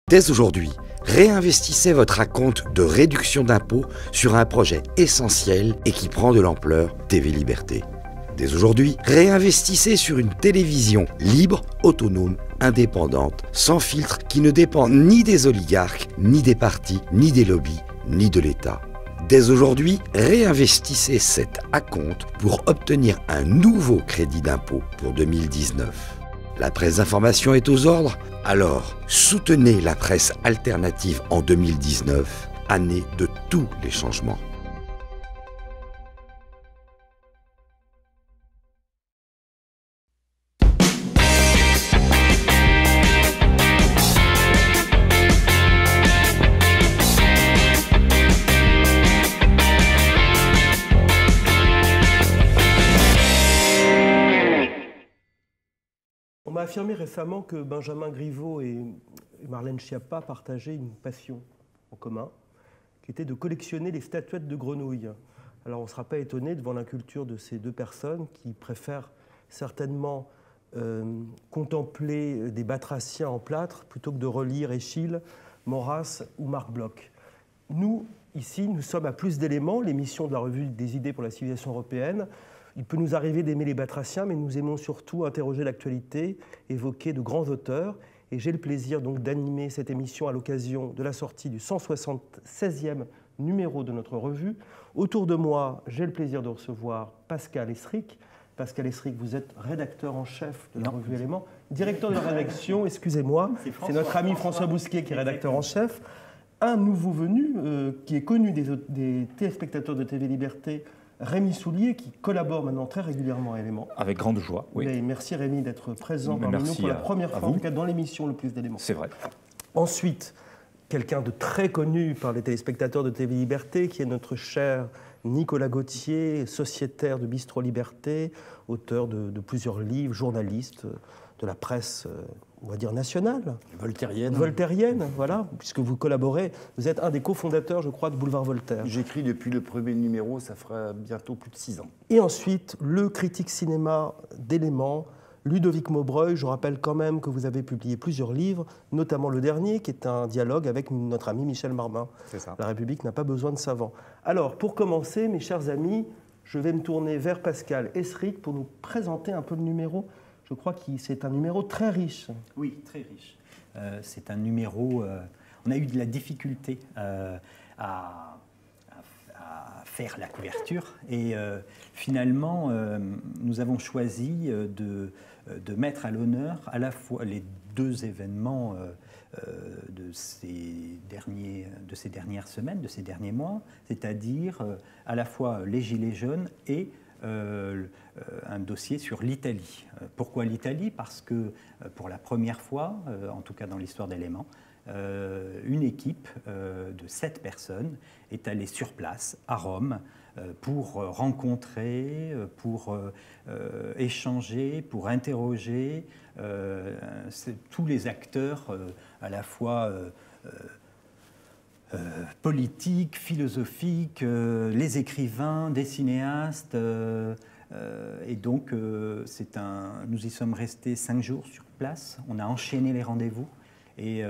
Dès aujourd'hui, réinvestissez votre acompte de réduction d'impôt sur un projet essentiel et qui prend de l'ampleur, TV Liberté. Dès aujourd'hui, réinvestissez sur une télévision libre, autonome, indépendante, sans filtre, qui ne dépend ni des oligarques, ni des partis, ni des lobbies, ni de l'État. Dès aujourd'hui, réinvestissez cet acompte pour obtenir un nouveau crédit d'impôt pour 2019. La presse d'information est aux ordres? Alors, soutenez la presse alternative en 2019, année de tous les changements. On m'a affirmé récemment que Benjamin Griveaux et Marlène Schiappa partageaient une passion en commun, qui était de collectionner les statuettes de grenouilles. Alors on ne sera pas étonné devant l'inculture de ces deux personnes qui préfèrent certainement contempler des batraciens en plâtre plutôt que de relire Eschyle, Maurras ou Marc Bloch. Nous, ici, nous sommes à Plus d'éléments, l'émission de la Revue des idées pour la civilisation européenne. Il peut nous arriver d'aimer les batraciens, mais nous aimons surtout interroger l'actualité, évoquer de grands auteurs. Et j'ai le plaisir donc d'animer cette émission à l'occasion de la sortie du 176e numéro de notre revue. Autour de moi, j'ai le plaisir de recevoir Pascal Esric. Pascal Esric, vous êtes rédacteur en chef de la revue Éléments, directeur de la rédaction, excusez-moi, c'est notre ami François Bousquet qui est rédacteur en chef. Un nouveau venu qui est connu des téléspectateurs de TV Liberté, Rémi Soulier, qui collabore maintenant très régulièrement à Éléments. Avec grande joie, oui. Et merci Rémi d'être présent parmi nous pour la première fois, en tout cas dans l'émission Le Plus d'éléments. C'est vrai. Ensuite, quelqu'un de très connu par les téléspectateurs de TV Liberté, qui est notre cher Nicolas Gauthier, sociétaire de Bistro Liberté, auteur de plusieurs livres, journaliste de la presse, on va dire nationale. Voltairienne. Voltairienne, voilà, puisque vous collaborez. Vous êtes un des cofondateurs, je crois, de Boulevard Voltaire. J'écris depuis le premier numéro, ça fera bientôt plus de 6 ans. Et ensuite, le critique cinéma d'Éléments, Ludovic Maubreuil. Je rappelle quand même que vous avez publié plusieurs livres, notamment le dernier, qui est un dialogue avec notre ami Michel Marmin. C'est ça. La République n'a pas besoin de savants. Alors, pour commencer, mes chers amis, je vais me tourner vers Pascal Esric pour nous présenter un peu le numéro. Je crois que c'est un numéro très riche. Oui, très riche. C'est un numéro... on a eu de la difficulté à faire la couverture et finalement, nous avons choisi de mettre à l'honneur à la fois les deux événements de ces dernières semaines, de ces derniers mois, c'est-à-dire à la fois les Gilets jaunes et un dossier sur l'Italie. Pourquoi l'Italie? Parce que pour la première fois, en tout cas dans l'histoire d'Éléments, une équipe de 7 personnes est allée sur place à Rome pour rencontrer, pour échanger, pour interroger tous les acteurs à la fois politiques, philosophiques, les écrivains, des cinéastes. Et donc, nous y sommes restés 5 jours sur place. On a enchaîné les rendez-vous. Et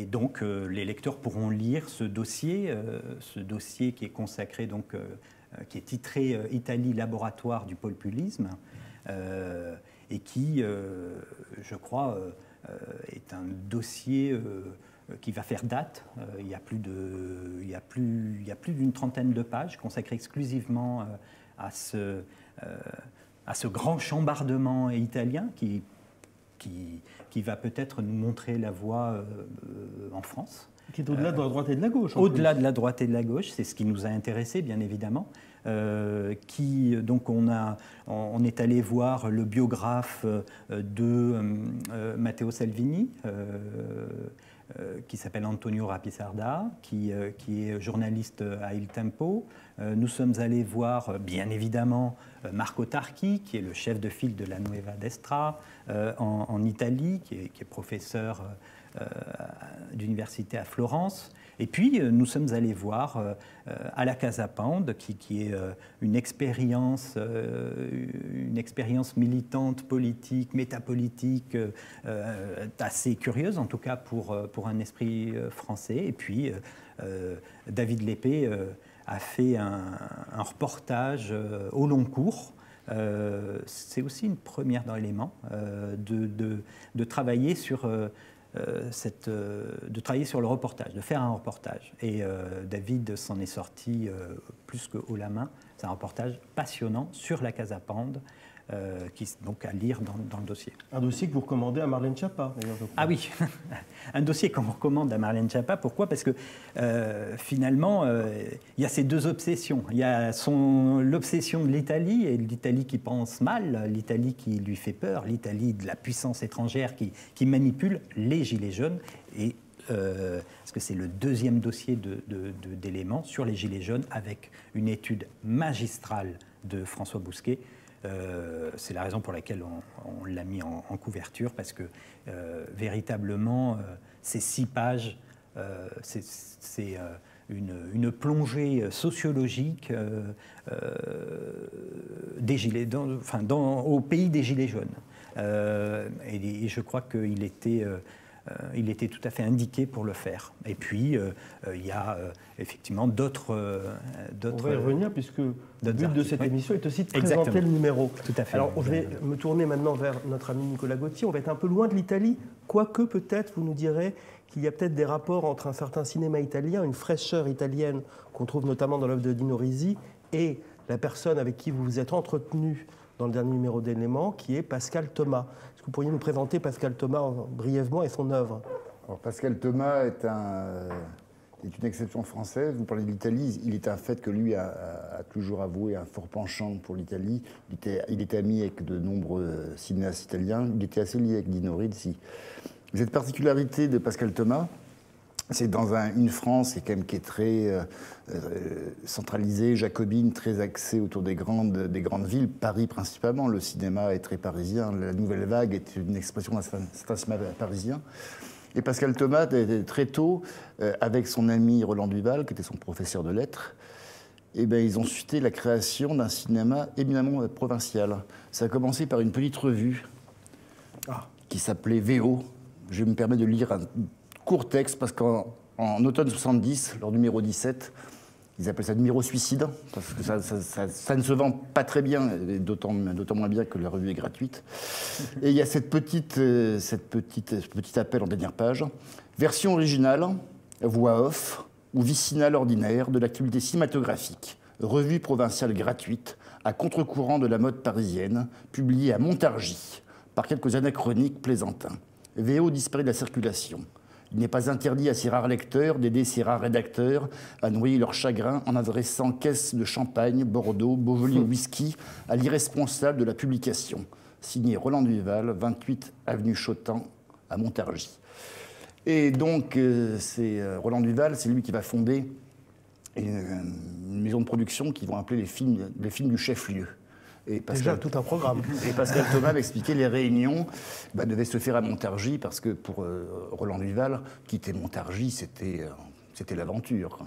donc, les lecteurs pourront lire ce dossier qui est consacré, donc, qui est titré « Italie, laboratoire du populisme » et qui, je crois, est un dossier qui va faire date. Il y a plus d'une trentaine de pages consacrées exclusivement à ce grand chambardement italien qui va peut-être nous montrer la voie en France. Qui est au-delà de la droite et de la gauche. Au-delà de la droite et de la gauche, c'est ce qui nous a intéressés, bien évidemment. Donc on est allé voir le biographe de Matteo Salvini, qui s'appelle Antonio Rapisarda, qui est journaliste à Il Tempo. Nous sommes allés voir, bien évidemment, Marco Tarchi, qui est le chef de file de la Nuova Destra en Italie, qui est professeur d'université à Florence. Et puis, nous sommes allés voir à la Casa Pound, qui est une expérience militante, politique, métapolitique, assez curieuse, en tout cas pour un esprit français. Et puis, David Lépée a fait un reportage au long cours. C'est aussi une première dans l'élément de travailler sur de travailler sur le reportage, de faire un reportage. Et David s'en est sorti plus que haut la main. C'est un reportage passionnant sur la Casa Pound, qui est donc à lire dans le dossier. Un dossier que vous recommandez à Marlène Schiappa, d'ailleurs. Ah oui, un dossier qu'on recommande à Marlène Schiappa. Pourquoi? Parce que finalement, il y a ces deux obsessions. Il y a l'obsession de l'Italie, et l'Italie qui pense mal, l'Italie qui lui fait peur, l'Italie de la puissance étrangère qui manipule les Gilets jaunes. Et parce que c'est le deuxième dossier d'éléments sur les Gilets jaunes, avec une étude magistrale de François Bousquet. C'est la raison pour laquelle on l'a mis en couverture, parce que véritablement, ces 6 pages, c'est une plongée sociologique des gilets, au pays des Gilets jaunes. Et je crois qu'il était... il était tout à fait indiqué pour le faire. Et puis, il y a effectivement d'autres... On va y revenir, puisque le but de cette émission est aussi de présenter Exactement. le numéro. Tout à fait. Alors, je vais me tourner maintenant vers notre ami Nicolas Gauthier. On va être un peu loin de l'Italie, quoique peut-être vous nous direz qu'il y a peut-être des rapports entre un certain cinéma italien, une fraîcheur italienne qu'on trouve notamment dans l'œuvre de Dino Risi, et la personne avec qui vous vous êtes entretenu dans le dernier numéro d'Éléments, qui est Pascal Thomas. Est-ce que vous pourriez nous présenter Pascal Thomas brièvement et son œuvre? Alors, Pascal Thomas est une exception française. Vous parlez de l'Italie. Il est un fait que lui a toujours avoué un fort penchant pour l'Italie. Il était ami avec de nombreux cinéastes italiens. Il était assez lié avec Dino Risi. Cette particularité de Pascal Thomas, c'est dans une France qui est très centralisée, jacobine, très axée autour des grandes villes, Paris principalement. Le cinéma est très parisien. La nouvelle vague est une expression d'un certain cinéma parisien. Et Pascal Thomas, très tôt, avec son ami Roland Duval, qui était son professeur de lettres, ils ont suscité la création d'un cinéma éminemment provincial. Ça a commencé par une petite revue qui s'appelait VO. Je me permets de lire un court texte, parce qu'en automne 70, leur numéro 17, ils appellent ça numéro suicide, parce que ça ne se vend pas très bien, d'autant moins bien que la revue est gratuite. Et il y a ce petit appel en dernière page. Version originale, voix off ou vicinale ordinaire de l'actualité cinématographique. Revue provinciale gratuite, à contre-courant de la mode parisienne, publiée à Montargis, par quelques anachroniques plaisantins. VO disparaît de la circulation. Il n'est pas interdit à ces rares lecteurs d'aider ces rares rédacteurs à noyer leur chagrin en adressant caisse de champagne, Bordeaux, Beaujolais ou whisky à l'irresponsable de la publication. Signé Roland Duval, 28 avenue Chotan, à Montargis. Et donc, Roland Duval, c'est lui qui va fonder une maison de production qu'ils vont appeler les films du chef-lieu. Et Déjà, tout un programme. Et Pascal Thomas m'expliquait les réunions devaient se faire à Montargis, parce que pour Roland Duval, quitter Montargis, c'était l'aventure.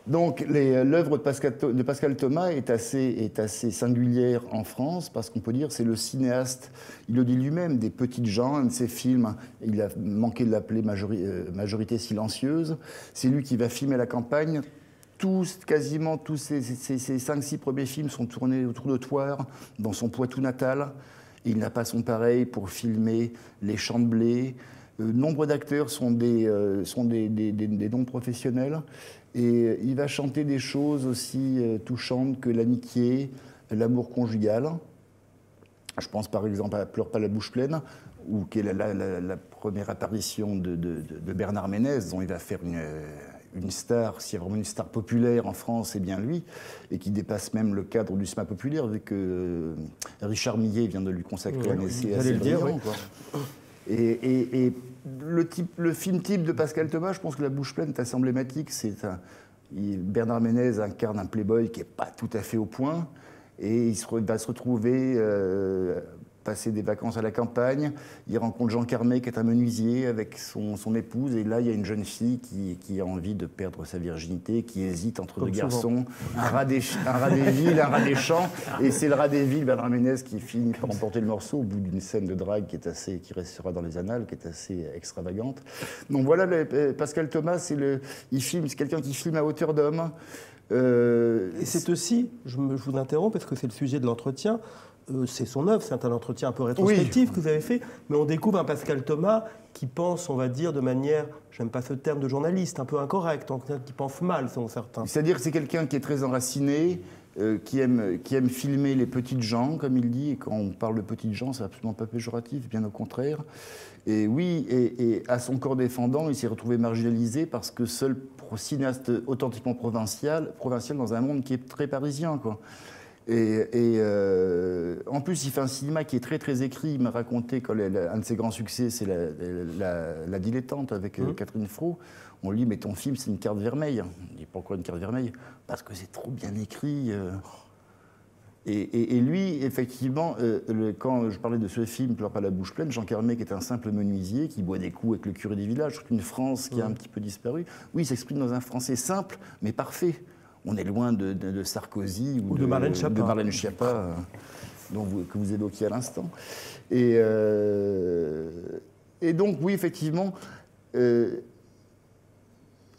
Donc l'œuvre de Pascal Thomas est assez singulière en France, parce qu'on peut dire que c'est le cinéaste, il le dit lui-même, des petites gens. Un de ses films, il a manqué de l'appeler Majorité silencieuse. C'est lui qui va filmer la campagne. Quasiment tous ces 5-6 premiers films sont tournés autour de Thouars, dans son Poitou natal. Il n'a pas son pareil pour filmer les champs de blé. Nombre d'acteurs sont des non-professionnels. Et il va chanter des choses aussi touchantes que l'amitié, l'amour conjugal. Je pense par exemple à Pleure pas la bouche pleine, qui est la première apparition de Bernard Ménez, dont il va faire une star, s'il y a vraiment une star populaire en France, c'est bien lui, et qui dépasse même le cadre du cinéma populaire, vu que Richard Millet vient de lui consacrer un essai assez brillant. Et le film type de Pascal Thomas, je pense que La bouche pleine est assez emblématique. Bernard Ménez incarne un playboy qui n'est pas tout à fait au point, et il va se retrouver passer des vacances à la campagne. Il rencontre Jean Carmet, qui est un menuisier, avec son épouse. Et là, il y a une jeune fille qui a envie de perdre sa virginité, qui hésite entre deux garçons. Un rat des villes, un rat des champs. Et c'est le rat des villes, Bernard Ménez, qui finit par remporter le morceau au bout d'une scène de drague qui restera dans les annales, qui est assez extravagante. Donc voilà, Pascal Thomas, c'est quelqu'un qui filme à hauteur d'homme. Et c'est aussi, je vous interromps parce que c'est le sujet de l'entretien, c'est son œuvre, c'est un entretien un peu rétrospectif que vous avez fait, mais on découvre un Pascal Thomas qui pense, on va dire, de manière, j'aime pas ce terme de journaliste, un peu incorrect, qui pense mal, selon certains. C'est-à-dire que c'est quelqu'un qui est très enraciné, qui aime filmer les petites gens, comme il dit, et quand on parle de petites gens, c'est absolument pas péjoratif, bien au contraire. Et oui, et à son corps défendant, il s'est retrouvé marginalisé parce que seul cinéaste authentiquement provincial dans un monde qui est très parisien, quoi. Et en plus, il fait un cinéma qui est très très écrit. Il m'a raconté qu'un de ses grands succès, c'est la Dilettante avec Catherine Fro. On lui dit, mais ton film, c'est une carte vermeille. Il dit, pourquoi une carte vermeille? Parce que c'est trop bien écrit. Et lui, effectivement, quand je parlais de ce film, Pleure pas la bouche pleine, Jean Carmet, qui est un simple menuisier, qui boit des coups avec le curé des villages, une France qui a un petit peu disparu, oui, il s'exprime dans un français simple, mais parfait. On est loin de Sarkozy ou de Marlène Schiappa, que vous évoquiez à l'instant. Et donc, oui, effectivement,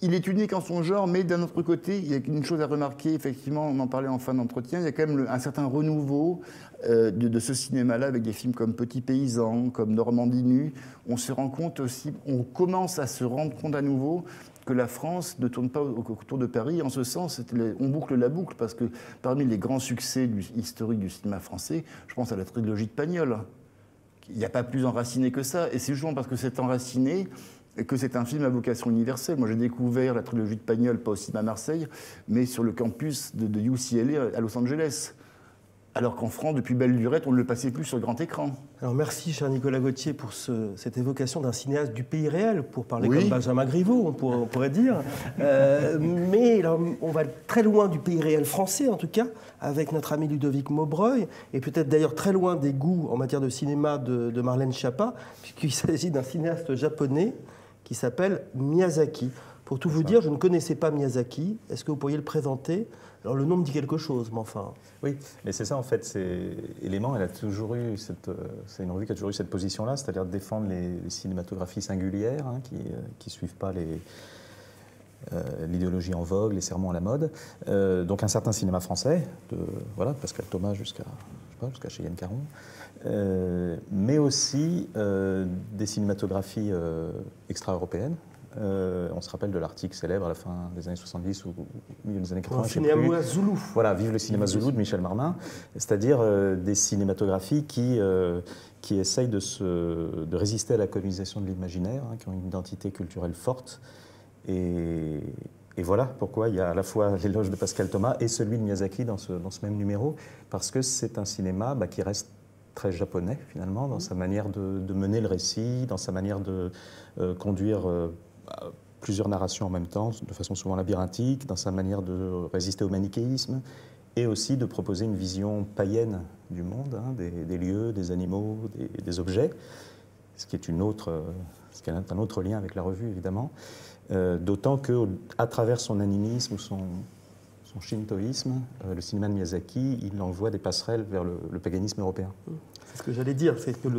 il est unique en son genre, mais d'un autre côté, il y a une chose à remarquer, effectivement, on en parlait en fin d'entretien, il y a quand même un certain renouveau de ce cinéma-là, avec des films comme Petit Paysan, comme Normandie nue. On se rend compte aussi, on commence à se rendre compte à nouveau que la France ne tourne pas autour de Paris. En ce sens, on boucle la boucle, parce que parmi les grands succès historiques du cinéma français, je pense à la trilogie de Pagnol. Il n'y a pas plus enraciné que ça, et c'est justement parce que c'est enraciné que c'est un film à vocation universelle. Moi, j'ai découvert la trilogie de Pagnol, pas au cinéma à Marseille, mais sur le campus de UCLA à Los Angeles. Alors qu'en France, depuis belle lurette, on ne le passait plus sur grand écran. Alors merci, cher Nicolas Gauthier, pour cette évocation d'un cinéaste du pays réel, pour parler comme Benjamin Griveaux, on pourrait dire. Mais là, on va très loin du pays réel français, en tout cas, avec notre ami Ludovic Maubreuil, et peut-être d'ailleurs très loin des goûts en matière de cinéma de Marlène Schiappa, puisqu'il s'agit d'un cinéaste japonais qui s'appelle Miyazaki. Pour tout vous dire, je ne connaissais pas Miyazaki. Est-ce que vous pourriez le présenter? Alors, le nom me dit quelque chose, mais enfin... Oui, mais c'est ça, en fait. Élément, elle a toujours eu c'est une revue qui a toujours eu cette position-là, c'est-à-dire de défendre les cinématographies singulières, hein, qui ne suivent pas l'idéologie en vogue, les sermons à la mode. Donc, un certain cinéma français, de Pascal Thomas jusqu'à Cheyenne Caron, mais aussi des cinématographies extra-européennes. On se rappelle de l'article célèbre à la fin des années 70 ou au milieu des années 80. Le cinéma zoulou. Voilà, Vive le cinéma zoulou de Michel Marmin, c'est-à-dire des cinématographies qui essayent de résister à la colonisation de l'imaginaire, hein, qui ont une identité culturelle forte. Et voilà pourquoi il y a à la fois l'éloge de Pascal Thomas et celui de Miyazaki dans ce même numéro, parce que c'est un cinéma qui reste très japonais, finalement, dans sa manière de mener le récit, dans sa manière de conduire plusieurs narrations en même temps, de façon souvent labyrinthique, dans sa manière de résister au manichéisme, et aussi de proposer une vision païenne du monde, hein, des lieux, des animaux, des objets, ce qui est un autre lien avec la revue, évidemment. D'autant qu'à travers son animisme ou son shintoïsme, le cinéma de Miyazaki, il envoie des passerelles vers le paganisme européen. C'est ce que j'allais dire, c'est que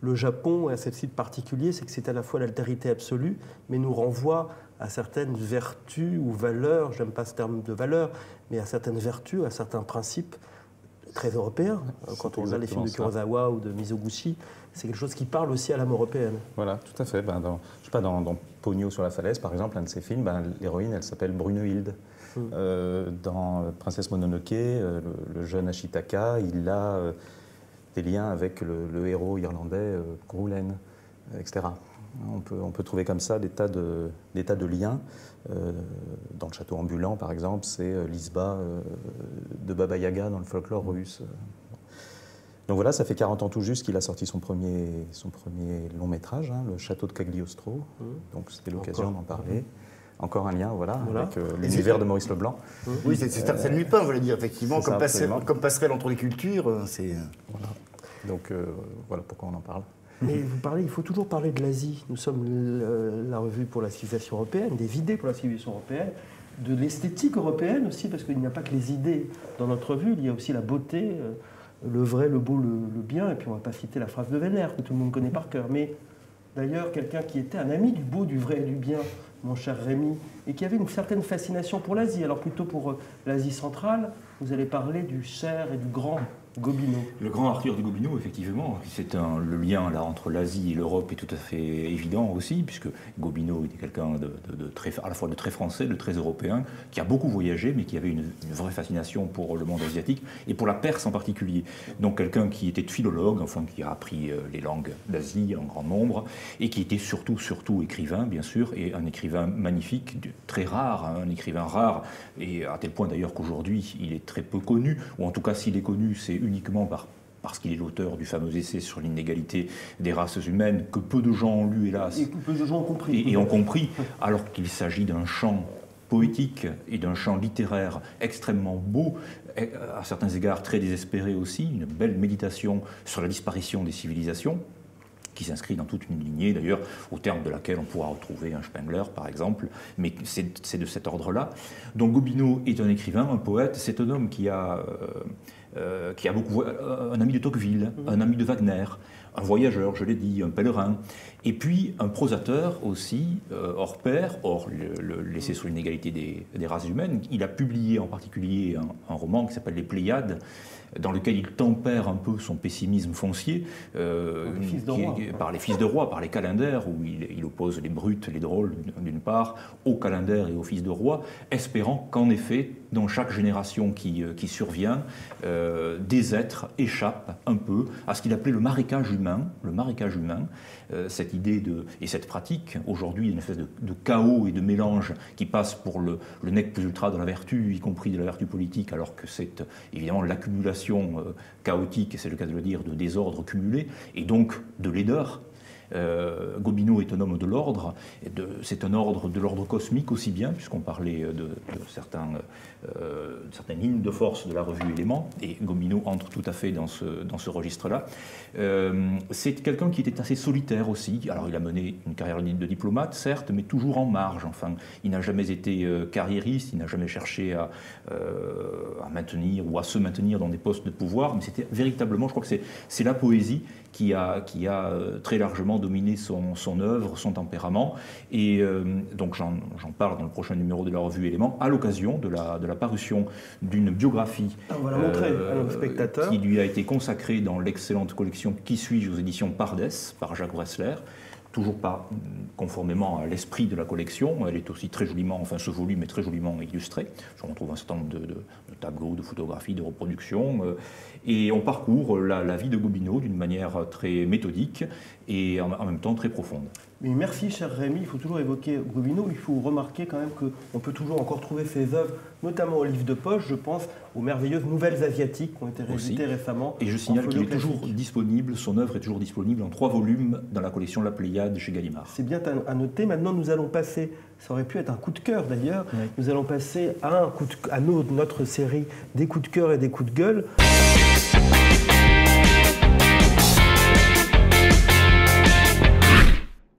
le Japon a ce site particulier, c'est que c'est à la fois l'altérité absolue, mais nous renvoie à certaines vertus ou valeurs, j'aime pas ce terme de valeur, mais à certaines vertus, à certains principes très européens. Quand on regarde les films de Kurosawa ou de Mizoguchi, c'est quelque chose qui parle aussi à l'âme européenne. Voilà, tout à fait. Dans Pogno sur la falaise, par exemple, un de ses films, l'héroïne, elle s'appelle Brunehilde. Dans Princesse Mononoke, le jeune Ashitaka, il a des liens avec le héros irlandais Grulen, etc. On peut trouver comme ça des tas de liens. Dans le château ambulant, par exemple, c'est l'Isba de Baba Yaga dans le folklore russe. Donc voilà, ça fait 40 ans tout juste qu'il a sorti son premier long métrage, hein, le château de Cagliostro. Donc c'était l'occasion d'en parler. Encore un lien, avec l'univers de Maurice Leblanc. Oui, c'est Arsène Lupin, on va le dire, effectivement, comme passerelle entre les cultures. Donc voilà pourquoi on en parle. Mais vous parlez, il faut toujours parler de l'Asie. Nous sommes la revue pour la civilisation européenne, des idées pour la civilisation européenne, de l'esthétique européenne aussi, parce qu'il n'y a pas que les idées dans notre revue, il y a aussi la beauté, le vrai, le beau, le bien, et puis on ne va pas citer la phrase de Vénère, que tout le monde connaît par cœur. Mais d'ailleurs, quelqu'un qui était un ami du beau, du vrai et du bien, mon cher Rémi, et qui avait une certaine fascination pour l'Asie. Alors plutôt pour l'Asie centrale, vous allez parler du cher et du grand Gobineau. Le grand Arthur de Gobineau, effectivement, c'est le lien là entre l'Asie et l'Europe est tout à fait évident aussi, puisque Gobineau était quelqu'un à la fois de très français, de très européen, qui a beaucoup voyagé, mais qui avait une vraie fascination pour le monde asiatique et pour la Perse en particulier. Donc quelqu'un qui était philologue, enfin qui a appris les langues d'Asie en grand nombre, et qui était surtout écrivain, bien sûr, et un écrivain magnifique, très rare, hein, un écrivain rare, et à tel point d'ailleurs qu'aujourd'hui il est très peu connu, ou en tout cas s'il est connu, c'est uniquement parce qu'il est l'auteur du fameux essai sur l'inégalité des races humaines, que peu de gens ont lu, hélas. Et que peu de gens ont compris. Et ont compris, alors qu'il s'agit d'un chant poétique et d'un chant littéraire extrêmement beau, à certains égards très désespéré aussi, une belle méditation sur la disparition des civilisations, qui s'inscrit dans toute une lignée, d'ailleurs, au terme de laquelle on pourra retrouver un Spengler, par exemple, mais c'est de cet ordre-là. Donc Gobineau est un écrivain, un poète, c'est un homme qui a beaucoup... un ami de Tocqueville, un ami de Wagner, un voyageur, je l'ai dit, un pèlerin, et puis un prosateur aussi, hors pair, hors l'essai sur l'inégalité des races humaines. Il a publié en particulier un roman qui s'appelle Les Pléiades, dans lequel il tempère un peu son pessimisme foncier par les fils de roi, par les calendaires, où il oppose les brutes, les drôles d'une part, aux calendaires et aux fils de roi, espérant qu'en effet, dans chaque génération qui survient, des êtres échappent un peu à ce qu'il appelait le marécage humain. Le marécage humain, cette idée et cette pratique, aujourd'hui, une espèce de chaos et de mélange qui passe pour le nec plus ultra de la vertu, y compris de la vertu politique, alors que c'est évidemment l'accumulation chaotique, et c'est le cas de le dire, de désordre cumulé, et donc de laideur. Gobineau est un homme de l'ordre, c'est un ordre de l'ordre cosmique aussi bien, puisqu'on parlait de certaines lignes de force de la revue Éléments, et Gobineau entre tout à fait dans ce registre-là. C'est quelqu'un qui était assez solitaire aussi. Alors il a mené une carrière de diplomate, certes, mais toujours en marge. Enfin, il n'a jamais été carriériste, il n'a jamais cherché à maintenir ou à se maintenir dans des postes de pouvoir, mais c'était véritablement, je crois que c'est la poésie qui a très largement dominé son œuvre, son tempérament. Et donc j'en parle dans le prochain numéro de la revue Éléments, à l'occasion de la parution d'une biographie on va la montrer à nos spectateurs, qui lui a été consacrée dans l'excellente collection Qui suis-je aux éditions Pardès, par Jacques Bressler. Toujours pas conformément à l'esprit de la collection. Elle est aussi très joliment, enfin ce volume est très joliment illustré. On retrouve un certain nombre de tableaux, de photographies, de reproductions. Et on parcourt la vie de Gobineau d'une manière très méthodique et en même temps très profonde. Mais merci, cher Rémi. Il faut toujours évoquer Gobineau. Il faut remarquer quand même qu'on peut toujours encore trouver ses œuvres, notamment au livre de poche. Je pense aux merveilleuses Nouvelles Asiatiques qui ont été rééditées récemment. Et je signale qu'il est toujours disponible, son œuvre est toujours disponible en 3 volumes dans la collection La Pléiade chez Gallimard. C'est bien à noter. Maintenant, nous allons passer, ça aurait pu être un coup de cœur d'ailleurs, oui. Nous allons passer à notre série des coups de cœur et des coups de gueule.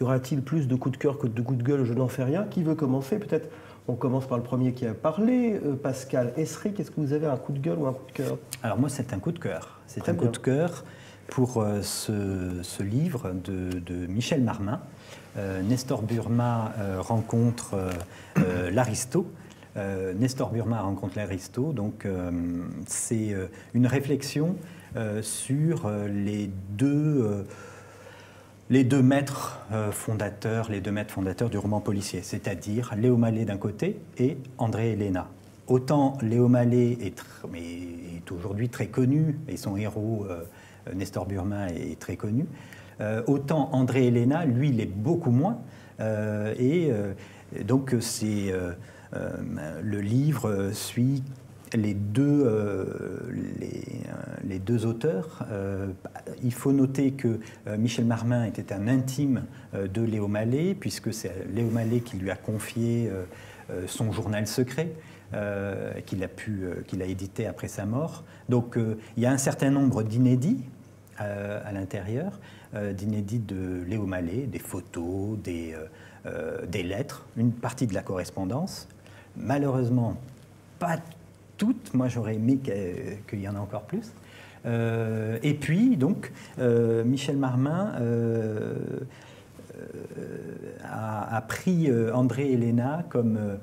Y aura-t-il plus de coups de cœur que de coups de gueule? Je n'en sais rien. Qui veut commencer? Peut-être on commence par le premier qui a parlé, Pascal Esric. Est-ce que vous avez un coup de gueule ou un coup de cœur? Alors moi, c'est un coup de cœur. C'est un coup de cœur pour ce livre de Michel Marmin. Nestor Burma rencontre l'Aristo. Nestor Burma rencontre l'Aristo. Donc c'est une réflexion sur les deux maîtres fondateurs du roman policier, c'est-à-dire Léo Mallet d'un côté et André Héléna. Autant Léo Mallet est aujourd'hui très connu, et son héros, Nestor Burma, est très connu, autant André Héléna, lui, l'est beaucoup moins. Donc le livre suit les deux auteurs. Il faut noter que Michel Marmin était un intime de Léo Mallet, puisque c'est Léo Mallet qui lui a confié son journal secret, qu'il a édité après sa mort. Donc il y a un certain nombre d'inédits à l'intérieur, d'inédits de Léo Mallet, des photos, des lettres, une partie de la correspondance. Malheureusement, pas toutes. Moi, j'aurais aimé qu'il y en ait encore plus. Et puis, donc, Michel Marmin a pris André Héléna comme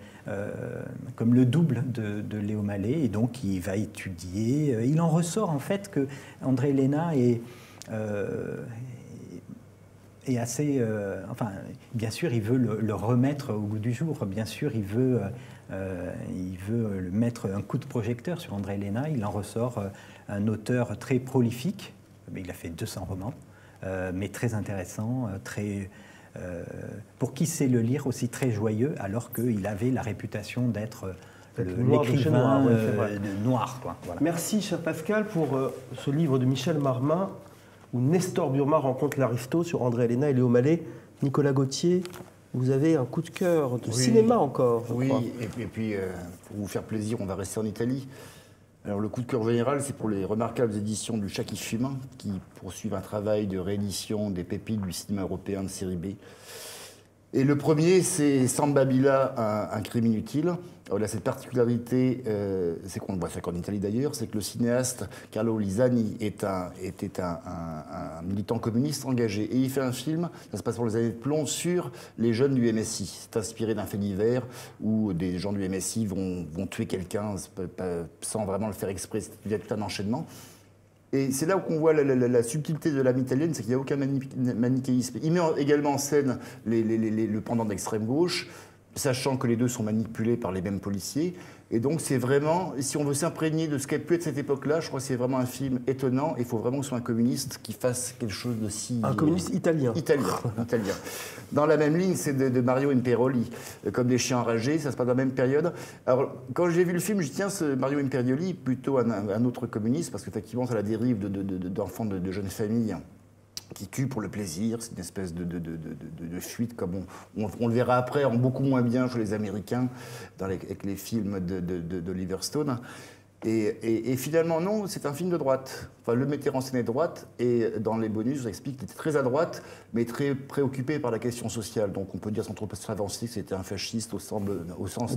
le double de Léo Mallet, et donc il va étudier. Il en ressort en fait que André Héléna est assez... enfin, bien sûr, il veut le remettre au goût du jour. Bien sûr, il veut mettre un coup de projecteur sur André Héléna. Il en ressort un auteur très prolifique. Il a fait 200 romans, mais très intéressant, pour qui sait le lire, aussi très joyeux, alors qu'il avait la réputation d'être l'écrivain noir. Quoi. Voilà. Merci, cher Pascal, pour ce livre de Michel Marmin, où Nestor Burma rencontre l'Aristo, sur André Héléna et Léo Mallet. Nicolas Gauthier, vous avez un coup de cœur de cinéma encore, je crois. Et puis, pour vous faire plaisir, on va rester en Italie. Alors, le coup de cœur général, c'est pour les remarquables éditions du Chat qui fume, qui poursuivent un travail de réédition des pépites du cinéma européen de série B. Et le premier, c'est Samba Bila, un crime inutile. Alors, il a cette particularité, c'est qu'on le voit ça qu'en Italie d'ailleurs, c'est que le cinéaste Carlo Lisani était un militant communiste engagé. Et il fait un film, ça se passe pour les années de plomb, sur les jeunes du MSI. C'est inspiré d'un fait divers où des gens du MSI vont tuer quelqu'un sans vraiment le faire exprès. Il y a tout un enchaînement. Et c'est là où on voit la subtilité de l'âme italienne, c'est qu'il n'y a aucun manichéisme. Il met également en scène le pendant d'extrême gauche, sachant que les deux sont manipulés par les mêmes policiers. Et donc c'est vraiment, si on veut s'imprégner de ce qu'a pu être cette époque-là, je crois que c'est vraiment un film étonnant. Il faut vraiment que ce soit un communiste qui fasse quelque chose de si... Un communiste italien. Italien. Dans la même ligne, c'est de Mario Imperioli, comme des chiens enragés, ça se passe dans la même période. Alors, quand j'ai vu le film, je dis, tiens, ce Mario Imperioli, plutôt un autre communiste, parce qu'effectivement, c'est la dérive d'enfants de jeunes familles qui tuent pour le plaisir, c'est une espèce de fuite, comme on le verra après, en beaucoup moins bien chez les Américains, avec les films d'Oliver Stone. Et finalement, non, c'est un film de droite. Enfin, le metteur en scène est de droite, et dans les bonus, je vous explique qu'il était très à droite, mais très préoccupé par la question sociale. Donc on peut dire sans trop avancer que c'était un fasciste au sens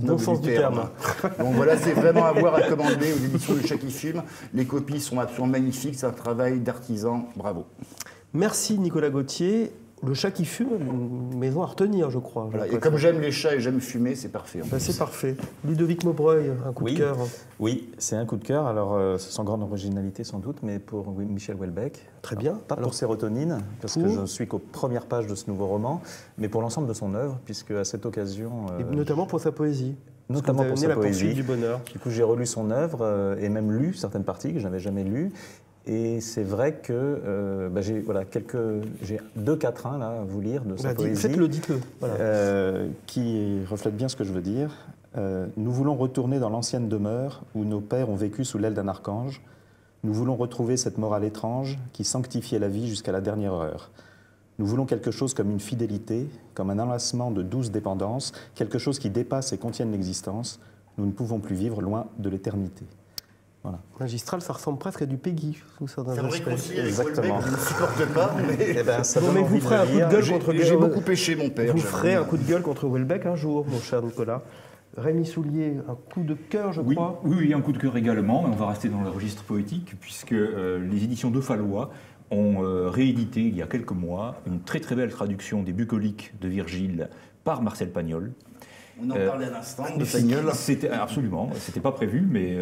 noble du terme. Donc voilà, c'est vraiment à voir, à commander aux éditions du Chat qui fume. Les copies sont absolument magnifiques, c'est un travail d'artisan, bravo. Merci Nicolas Gauthier. Le Chat qui fume, une maison à retenir, je crois. Voilà. Et comme j'aime les chats et j'aime fumer, c'est parfait. C'est parfait. Ludovic Maubreuil, un coup de cœur. Oui, c'est un coup de cœur. Alors, sans grande originalité sans doute, mais pour Michel Houellebecq. Très bien. Pas pour Sérotonine, parce que je ne suis qu'aux premières pages de ce nouveau roman, mais pour l'ensemble de son œuvre, puisque à cette occasion... Et notamment pour sa poésie. Notamment pour sa poésie. Du bonheur. Du coup, j'ai relu son œuvre et même lu certaines parties que je n'avais jamais lues. Et c'est vrai que j'ai 2 quatrains là, à vous lire de sa poésie. Dites-le. Voilà. Qui reflète bien ce que je veux dire. Nous voulons retourner dans l'ancienne demeure où nos pères ont vécu sous l'aile d'un archange. Nous voulons retrouver cette morale étrange qui sanctifiait la vie jusqu'à la dernière heure. Nous voulons quelque chose comme une fidélité, comme un enlacement de douce dépendance, quelque chose qui dépasse et contienne l'existence. Nous ne pouvons plus vivre loin de l'éternité. Voilà. Magistral, ça ressemble presque à du Peggy. C'est vrai qu'aussi, exactement. Je ne supporte pas, mais... ça vous ferez un coup de gueule contre... J'ai beaucoup péché, mon père. Vous ferez un coup de gueule contre Houellebecq un jour, mon cher Nicolas. Rémi Soulier, un coup de cœur, je crois. Oui, un coup de cœur également. On va rester dans le registre poétique, puisque les éditions de Fallois ont réédité, il y a quelques mois, une très très belle traduction des Bucoliques de Virgile par Marcel Pagnol. On en parlait à l'instant de Pagnol. Absolument, c'était pas prévu, mais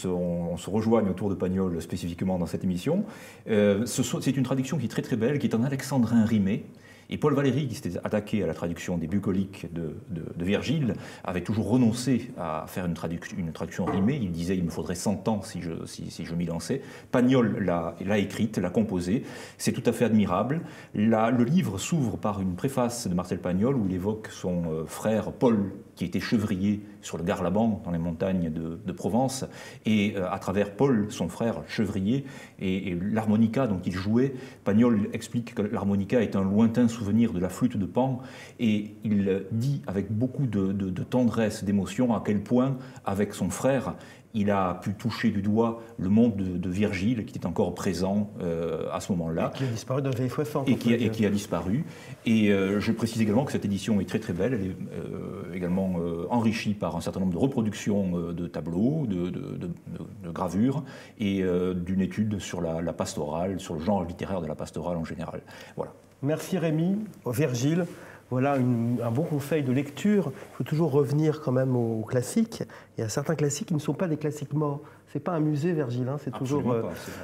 on se rejoigne autour de Pagnol spécifiquement dans cette émission. C'est une traduction qui est très très belle, qui est en alexandrin rimé. Et Paul Valéry, qui s'était attaqué à la traduction des Bucoliques de Virgile, avait toujours renoncé à faire une traduction rimée. Il disait qu'il me faudrait 100 ans si je m'y lançais. Pagnol l'a écrite, l'a composée. C'est tout à fait admirable. Le livre s'ouvre par une préface de Marcel Pagnol où il évoque son frère Paul, qui était chevrier sur le Garlaban, dans les montagnes de Provence, et à travers Paul, son frère chevrier, et l'harmonica dont il jouait, Pagnol explique que l'harmonica est un lointain souvenir de la flûte de Pan, et il dit avec beaucoup de tendresse, d'émotion, à quel point, avec son frère, il a pu toucher du doigt le monde de Virgile, qui était encore présent à ce moment-là. Et qui a disparu dans les années 60. Et qui a disparu. Et je précise également que cette édition est très très belle. Elle est également enrichie par un certain nombre de reproductions de tableaux, de gravures, et d'une étude sur la pastorale, sur le genre littéraire de la pastorale en général. Voilà. Merci Rémi, Virgile. Voilà un bon conseil de lecture. Il faut toujours revenir quand même aux classiques. Il y a certains classiques qui ne sont pas des classiques morts. C'est pas un musée, Virgile, hein. C'est toujours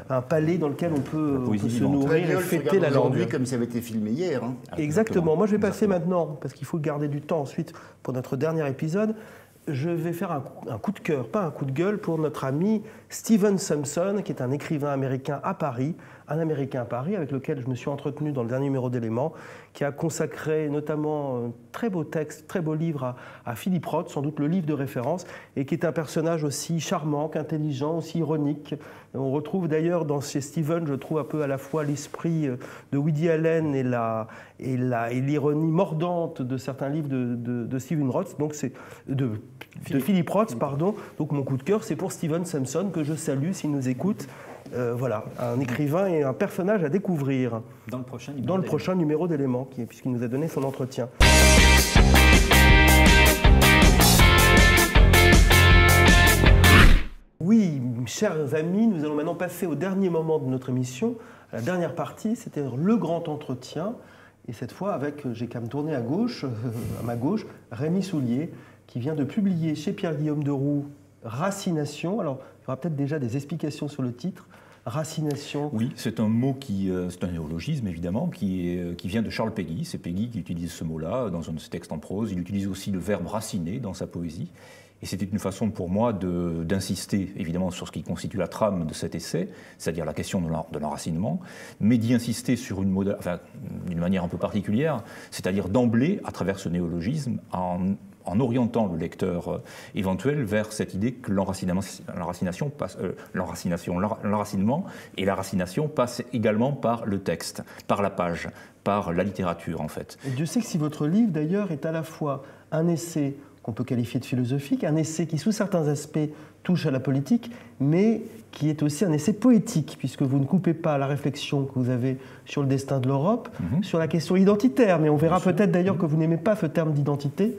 un palais dans lequel on peut se nourrir et fêter la langue. Aujourd'hui, comme ça avait été filmé hier. Hein. Exactement. Moi, je vais passer maintenant, parce qu'il faut garder du temps ensuite pour notre dernier épisode. Je vais faire un coup de cœur, pas un coup de gueule, pour notre ami Stephen Simpson, qui est un écrivain américain à Paris, un Américain à Paris, avec lequel je me suis entretenu dans le dernier numéro d'Éléments, qui a consacré notamment un très beau texte, très beau livre à Philippe Roth, sans doute le livre de référence, et qui est un personnage aussi charmant qu'intelligent, aussi ironique. On retrouve d'ailleurs chez Stephen, je trouve un peu à la fois l'esprit de Woody Allen et l'ironie mordante de certains livres de Stephen Roth, donc c'est de Philippe Roth, pardon. Donc mon coup de cœur, c'est pour Stephen Simpson, que je salue s'il nous écoute. Voilà, un écrivain et un personnage à découvrir dans le prochain numéro d'Éléments, puisqu'il nous a donné son entretien. Oui, chers amis, nous allons maintenant passer au dernier moment de notre émission, à la dernière partie, c'était le grand entretien. Et cette fois, j'ai qu'à me tourner à ma gauche, Rémi Soulier, qui vient de publier chez Pierre-Guillaume Deroux Racination. Alors, il y aura peut-être déjà des explications sur le titre. Racination. Oui, c'est un mot c'est un néologisme évidemment, qui vient de Charles Péguy. C'est Péguy qui utilise ce mot-là dans un de ses textes en prose. Il utilise aussi le verbe raciner dans sa poésie. Et c'était une façon pour moi d'insister évidemment sur ce qui constitue la trame de cet essai, c'est-à-dire la question de l'enracinement, mais d'y insister sur d'une manière un peu particulière, c'est-à-dire d'emblée, à travers ce néologisme, en orientant le lecteur éventuel vers cette idée que l'enracinement et la racination passent également par le texte, par la page, par la littérature en fait. Et Dieu sait que si votre livre d'ailleurs est à la fois un essai qu'on peut qualifier de philosophique, un essai qui sous certains aspects touche à la politique, mais qui est aussi un essai poétique, puisque vous ne coupez pas la réflexion que vous avez sur le destin de l'Europe, sur la question identitaire, mais on verra peut-être d'ailleurs que vous n'aimez pas ce terme d'identité,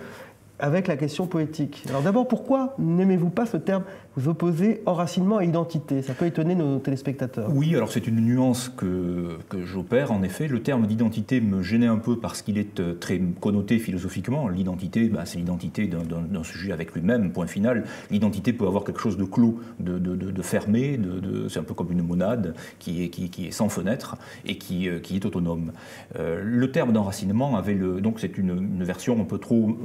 avec la question poétique. Alors d'abord, pourquoi n'aimez-vous pas ce terme? Vous opposez enracinement et identité. Ça peut étonner nos téléspectateurs. Oui, alors c'est une nuance que j'opère. En effet, le terme d'identité me gênait un peu parce qu'il est très connoté philosophiquement. L'identité, c'est l'identité d'un sujet avec lui-même, point final. L'identité peut avoir quelque chose de clos, de fermé, c'est un peu comme une monade qui est sans fenêtre et qui est autonome. Le terme d'enracinement avait donc c'est une version un peu trop,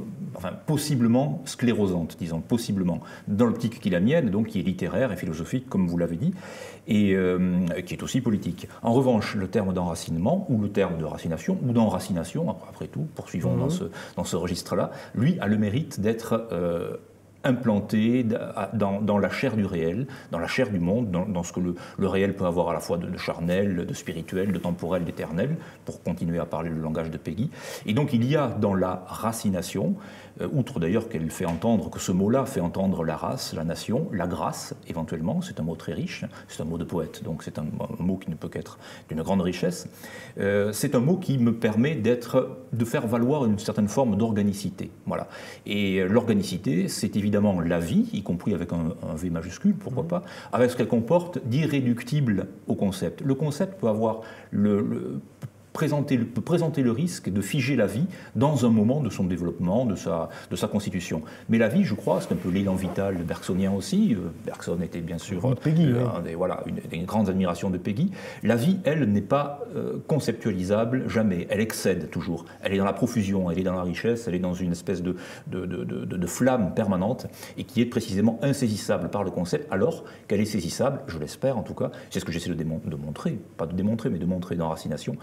possiblement sclérosante, disons, possiblement, dans l'optique qui est la mienne, donc qui est littéraire et philosophique, comme vous l'avez dit, et qui est aussi politique. En revanche, le terme d'enracinement, ou le terme de racination, ou d'enracination, après tout, poursuivons dans ce registre-là, lui a le mérite d'être implanté dans la chair du réel, dans la chair du monde, dans ce que le réel peut avoir à la fois de charnel, de spirituel, de temporel, d'éternel, pour continuer à parler le langage de Péguy. Et donc il y a dans la racination, outre d'ailleurs qu'elle fait entendre, que ce mot-là fait entendre la race, la nation, la grâce, éventuellement, c'est un mot très riche, c'est un mot de poète, donc c'est un mot qui ne peut qu'être d'une grande richesse, c'est un mot qui me permet de faire valoir une certaine forme d'organicité. Voilà. Et l'organicité, c'est évidemment la vie, y compris avec un V majuscule, pourquoi pas, avec ce qu'elle comporte d'irréductible au concept. Le concept peut avoir peut présenter le risque de figer la vie dans un moment de son développement, de sa constitution. Mais la vie, je crois, c'est un peu l'élan vital bergsonien aussi. Bergson était bien sûr une des grandes admirations de Péguy. La vie, elle, n'est pas conceptualisable jamais. Elle excède toujours. Elle est dans la profusion, elle est dans la richesse, elle est dans une espèce de flamme permanente et qui est précisément insaisissable par le concept, alors qu'elle est saisissable, je l'espère en tout cas. C'est ce que j'essaie de montrer, pas de démontrer, mais de montrer dans Racination.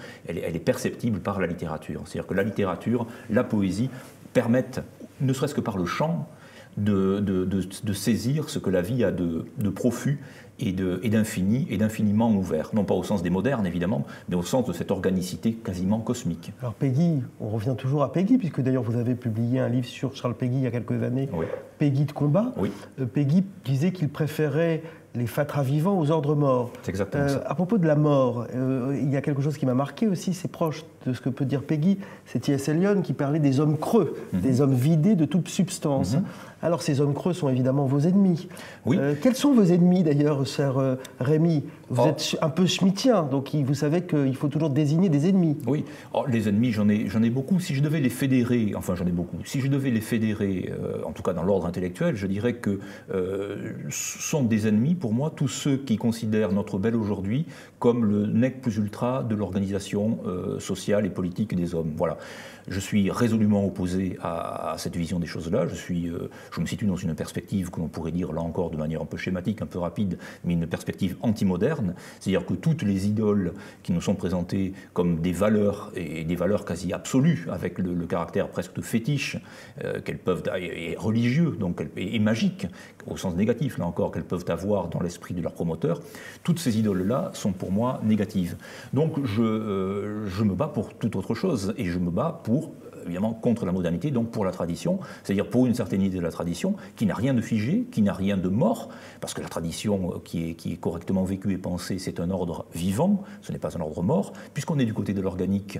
Elle est perceptible par la littérature. C'est-à-dire que la littérature, la poésie permettent, ne serait-ce que par le chant, de saisir ce que la vie a de profus et d'infini et d'infiniment ouvert. Non pas au sens des modernes, évidemment, mais au sens de cette organicité quasiment cosmique. Alors Péguy, on revient toujours à Péguy, puisque d'ailleurs vous avez publié un livre sur Charles Péguy il y a quelques années, Oui. Péguy de combat. Oui. Péguy disait qu'il préférait les fatras vivants aux ordres morts. C'est exactement ça. À propos de la mort, il y a quelque chose qui m'a marqué aussi, c'est proche de ce que peut dire Péguy, c'est T.S. Eliot qui parlait des hommes creux, des hommes vidés de toute substance. Alors ces hommes creux sont évidemment vos ennemis. Oui. Quels sont vos ennemis d'ailleurs, cher Rémi? Vous êtes un peu schmittien, donc vous savez qu'il faut toujours désigner des ennemis. Oui, les ennemis, j'en ai beaucoup. Si je devais les fédérer, enfin j'en ai beaucoup, si je devais les fédérer, en tout cas dans l'ordre intellectuel, je dirais que sont des ennemis pour moi tous ceux qui considèrent notre bel aujourd'hui comme le nec plus ultra de l'organisation sociale et politique des hommes. Voilà. Je suis résolument opposé à cette vision des choses-là. Je me situe dans une perspective que l'on pourrait dire, là encore, de manière un peu schématique, un peu rapide, mais une perspective anti-moderne. C'est-à-dire que toutes les idoles qui nous sont présentées comme des valeurs, et des valeurs quasi absolues, avec le caractère presque de fétiche, qu'elles peuvent, et religieux, donc, et magique, au sens négatif, là encore, qu'elles peuvent avoir dans l'esprit de leurs promoteurs, toutes ces idoles-là sont pour moi négatives. Donc je me bats pour toute autre chose, et je me bats évidemment contre la modernité, donc pour la tradition, c'est-à-dire pour une certaine idée de la tradition qui n'a rien de figé, qui n'a rien de mort, parce que la tradition qui est correctement vécue et pensée, c'est un ordre vivant, ce n'est pas un ordre mort, puisqu'on est du côté de l'organique,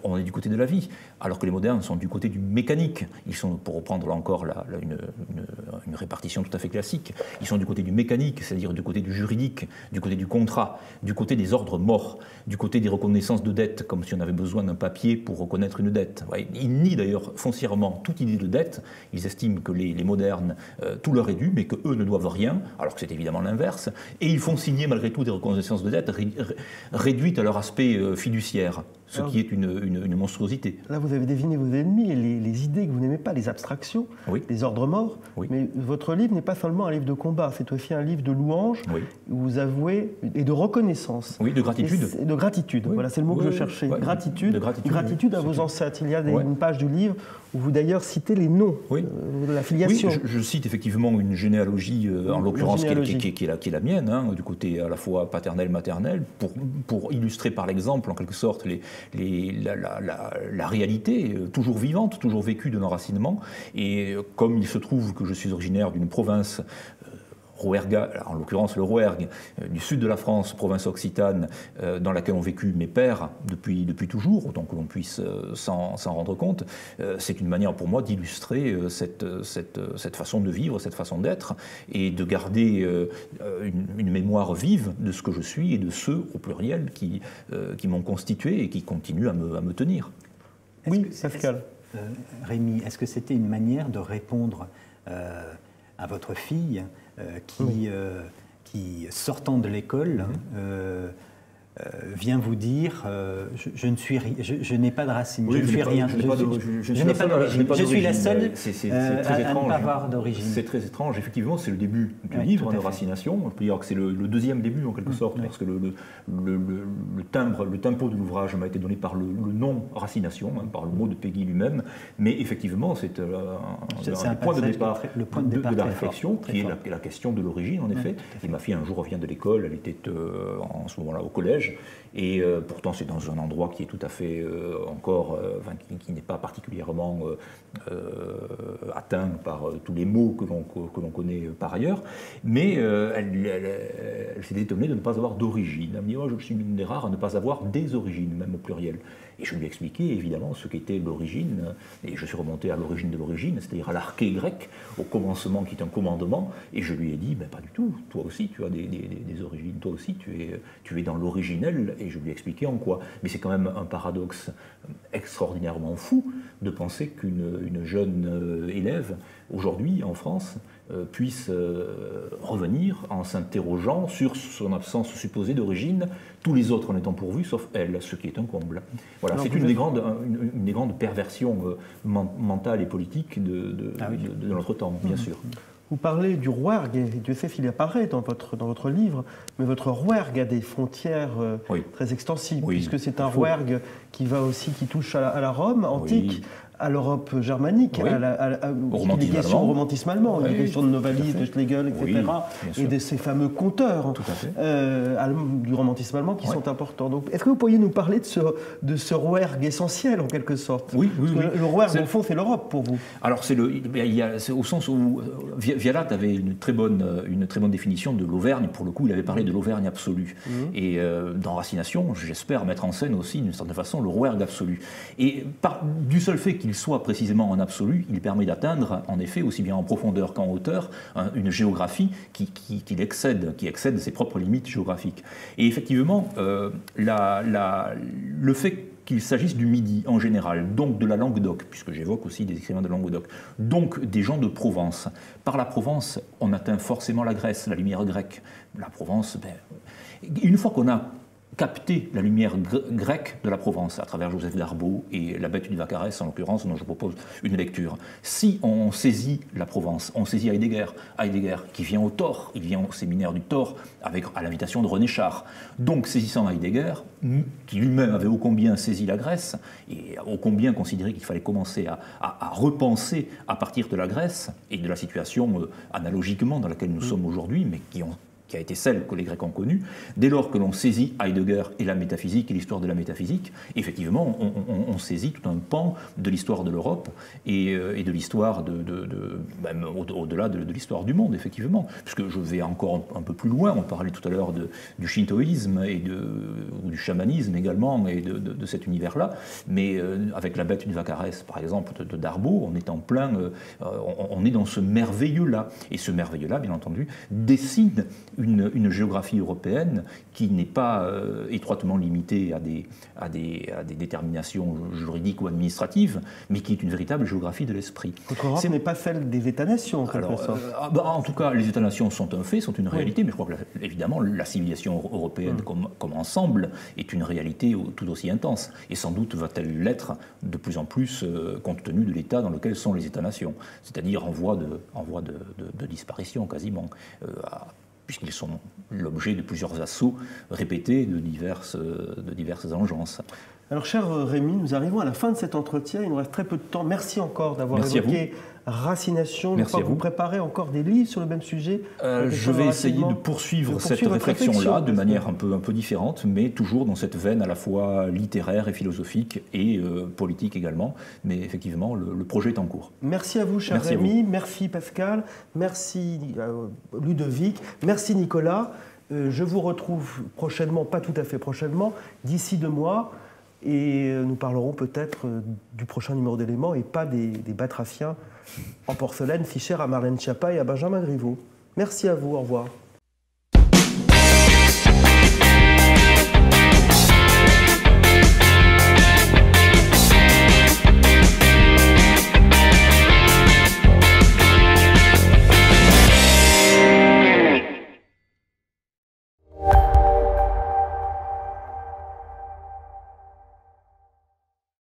on est du côté de la vie, alors que les modernes sont du côté du mécanique. Ils sont, pour reprendre là encore une répartition tout à fait classique, ils sont du côté du mécanique, c'est-à-dire du côté du juridique, du côté du contrat, du côté des ordres morts, du côté des reconnaissances de dette, comme si on avait besoin d'un papier pour reconnaître une dette. Ils nient d'ailleurs foncièrement toute idée de dette. Ils estiment que les modernes, tout leur est dû, mais qu'eux ne doivent rien, alors que c'est évidemment l'inverse. Et ils font signer malgré tout des reconnaissances de dette réduites à leur aspect fiduciaire, ce qui est une monstruosité. Là, vous avez défini vos ennemis et les idées que vous n'aimez pas, les abstractions, oui. les ordres morts. Oui. Mais votre livre n'est pas seulement un livre de combat, c'est aussi un livre de louanges, oui. où vous avouez, et de reconnaissance. Oui, de gratitude. De gratitude, oui. Voilà, c'est le mot que je cherchais. Ouais. Gratitude à vos ancêtres. Il y a une page du livre où vous d'ailleurs citez les noms de la filiation. Oui, je cite effectivement une généalogie, en l'occurrence, qui est la mienne, hein, du côté à la fois paternel-maternel, pour illustrer par l'exemple, en quelque sorte, la réalité, toujours vivante, toujours vécue de l'enracinement. Et comme il se trouve que je suis originaire d'une province rouerga, en l'occurrence le Rouergue, du sud de la France, province occitane, dans laquelle ont vécu mes pères depuis toujours, autant que l'on puisse s'en rendre compte, c'est une manière pour moi d'illustrer cette façon de vivre, cette façon d'être, et de garder une mémoire vive de ce que je suis et de ceux, au pluriel, qui m'ont constitué et qui continuent à me tenir. Oui, Pascal. Rémi, est-ce que c'était une manière de répondre à votre fille qui, sortant de l'école, vient vous dire je n'ai pas de racines, je ne suis rien, je n'ai pas d'origine, je suis la seule à ne pas avoir d'origine. C'est très étrange, effectivement, c'est le début du livre, Racination. On peut dire que c'est le deuxième début en quelque sorte, parce que le tempo de l'ouvrage m'a été donné par le nom Racination, par le mot de Péguy lui-même, mais effectivement c'est un point de départ de la réflexion, qui est la question de l'origine en effet. Et ma fille un jour revient de l'école, elle était en ce moment-là au collège, et pourtant c'est dans un endroit qui est tout à fait qui n'est pas particulièrement atteint par tous les mots que l'on connaît par ailleurs, mais elle s'est étonnée de ne pas avoir d'origine. Elle me dit je suis une des rares à ne pas avoir des origines, même au pluriel. Et je lui ai expliqué évidemment ce qu'était l'origine, et je suis remonté à l'origine de l'origine, c'est-à-dire à l'arché grec, au commencement qui est un commandement, et je lui ai dit pas du tout, toi aussi tu as des origines, toi aussi tu es dans l'originel, et je lui ai expliqué en quoi. Mais c'est quand même un paradoxe extraordinairement fou de penser qu'une jeune élève, aujourd'hui en France, puisse revenir en s'interrogeant sur son absence supposée d'origine, tous les autres en étant pourvus, sauf elle, ce qui est un comble. Voilà, c'est une des grandes perversions mentales et politiques de notre temps, bien sûr. Vous parlez du Rouergue, et Dieu sait s'il apparaît dans votre livre, mais votre Rouergue a des frontières très extensives, puisque c'est un Rouergue qui touche à la Rome antique, à l'Europe germanique, Oui. Il est question au romantisme allemand, il est question de Novalis, de Schlegel, etc. Oui, et de ces fameux conteurs Tout à fait. du romantisme allemand qui sont importants. Donc, est-ce que vous pourriez nous parler de ce Rouergue essentiel, en quelque sorte? Oui. Le Rouergue, au fond, c'est l'Europe pour vous. Alors, c'est au sens où Vialat avait une très bonne définition de l'Auvergne. Pour le coup, il avait parlé de l'Auvergne absolue. Et dans Racination, j'espère mettre en scène aussi, d'une certaine façon, le Rouergue absolu. Et du seul fait qu'il soit précisément en absolu, il permet d'atteindre, en effet, aussi bien en profondeur qu'en hauteur, une géographie qui excède ses propres limites géographiques. Et effectivement, le fait qu'il s'agisse du Midi en général, donc de la Languedoc, puisque j'évoque aussi des écrivains de Languedoc, donc des gens de Provence. Par la Provence, on atteint forcément la Grèce, la lumière grecque. La Provence, une fois qu'on a capté la lumière grecque de la Provence à travers Joseph Darbo et la Bête du Vaccarès, en l'occurrence, dont je propose une lecture. Si on saisit la Provence, on saisit Heidegger qui vient au Thor, il vient au séminaire du Thor à l'invitation de René Char. Donc, saisissant Heidegger, qui lui-même avait ô combien saisi la Grèce et ô combien considéré qu'il fallait commencer à repenser à partir de la Grèce et de la situation analogiquement dans laquelle nous sommes aujourd'hui, mais qui a été celle que les Grecs ont connue, dès lors que l'on saisit Heidegger et la métaphysique et l'histoire de la métaphysique, effectivement, on saisit tout un pan de l'histoire de l'Europe et de l'histoire, même au-delà de l'histoire du monde, effectivement. Puisque je vais encore un peu plus loin, on parlait tout à l'heure du shintoïsme ou du chamanisme également, et de cet univers-là, mais avec la Bête du Vaccarès, par exemple, de Darbo, on est en plein, on est dans ce merveilleux-là. Et ce merveilleux-là, bien entendu, dessine une géographie européenne qui n'est pas étroitement limitée à des déterminations juridiques ou administratives, mais qui est une véritable géographie de l'esprit. Votre Europe n'est pas celle des États-nations, en quelque sorte. En tout cas, les États-nations sont un fait, sont une réalité, mais je crois que, évidemment, la civilisation européenne comme ensemble est une réalité tout aussi intense. Et sans doute va-t-elle l'être de plus en plus, compte tenu de l'état dans lequel sont les États-nations, c'est-à-dire en voie de disparition quasiment. Puisqu'ils sont l'objet de plusieurs assauts répétés de diverses engences. Alors, cher Rémi, nous arrivons à la fin de cet entretien. Il nous reste très peu de temps. Merci encore d'avoir évoqué Racination. Je crois que vous préparez encore des livres sur le même sujet. Je vais essayer de poursuivre cette réflexion-là de manière un peu différente, mais toujours dans cette veine à la fois littéraire et philosophique et politique également. Mais effectivement, le projet est en cours. Merci à vous, cher Rémi. Merci Pascal. Merci Ludovic. Merci Nicolas. Je vous retrouve prochainement, pas tout à fait prochainement, d'ici 2 mois. Et nous parlerons peut-être du prochain numéro d'Éléments et pas des batraciens en porcelaine, Fischer à Marlène Schiappa et à Benjamin Griveaux. Merci à vous, au revoir.